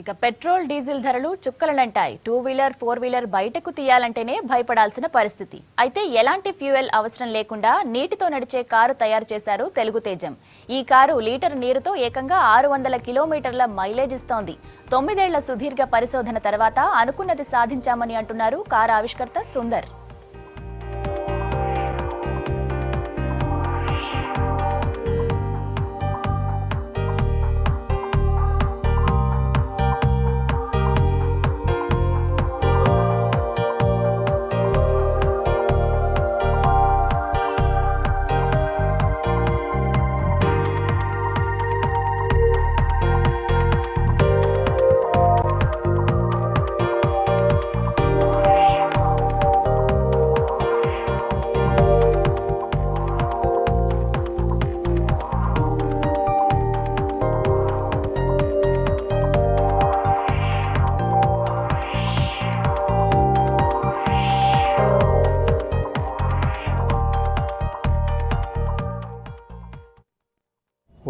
ఇక petrol diesel ధరలు చుక్కలనంటాయి. 2 wheeler 4 wheeler బయటకు తీయాలంటేనే భయపడాల్సిన పరిస్థితి. అయితే ఎలాంటి ఫ్యూయల్ అవసరం లేకుండా నీటితో నడిచే కారు తయారు చేశారు తెలుగు తేజం. ఈ కారు లీటర్ నీరుతో ఏకంగా 600 కిలోమీటర్ల మైలేజ్ ఇస్తోంది. 9 ఏళ్ల సుదీర్ఘ పరిశోధన తర్వాత అనుకున్నది సాధించామని అంటున్నారు కారు ఆవిష్కర్త సుందర్.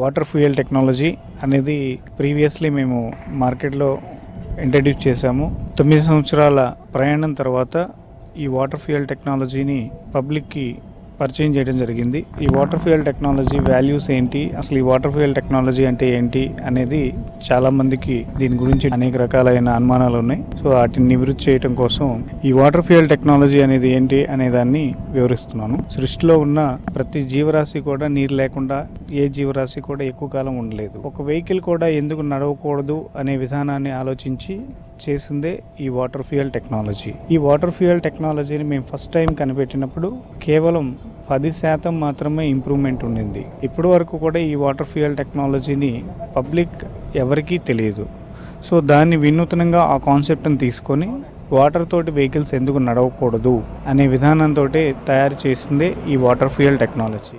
వాటర్ ఫ్యూయల్ టెక్నాలజీ అనేది ప్రీవియస్లీ మేము మార్కెట్లో ఇంట్రడ్యూస్ చేశాము. 9 సంవత్సరాల ప్రయాణం తర్వాత ఈ వాటర్ ఫ్యూయల్ టెక్నాలజీని పబ్లిక్కి పరిచయం చేయడం జరిగింది. ఈ వాటర్ ఫ్యూయల్ టెక్నాలజీ వాల్యూస్ ఏంటి, అసలు ఈ వాటర్ ఫ్యూయల్ టెక్నాలజీ అంటే ఏంటి అనేది చాలామందికి దీని గురించి అనేక రకాలైన అనుమానాలు ఉన్నాయి. సో వాటిని నివృత్తి చేయడం కోసం ఈ వాటర్ ఫ్యూయల్ టెక్నాలజీ అనేది ఏంటి అనే దాన్ని వివరిస్తున్నాను. సృష్టిలో ఉన్న ప్రతి జీవరాశి కూడా నీరు లేకుండా ఏ జీవరాశి కూడా ఎక్కువ కాలం ఉండలేదు. ఒక వెహికల్ కూడా ఎందుకు నడవకూడదు అనే విధానాన్ని ఆలోచించి చేసిందే ఈ వాటర్ ఫ్యూయల్ టెక్నాలజీ. ఈ వాటర్ ఫ్యూయల్ టెక్నాలజీని మేము ఫస్ట్ టైం కనిపెట్టినప్పుడు కేవలం 10% మాత్రమే ఇంప్రూవ్మెంట్ ఉండింది. ఇప్పటి వరకు కూడా ఈ వాటర్ ఫ్యూయల్ టెక్నాలజీని పబ్లిక్ ఎవరికీ తెలియదు. సో దాన్ని వినూత్నంగా ఆ కాన్సెప్ట్ని తీసుకొని వాటర్ తోటి వెహికల్స్ ఎందుకు నడవకూడదు అనే విధానంతో తయారు చేసిందే ఈ వాటర్ ఫ్యూయల్ టెక్నాలజీ.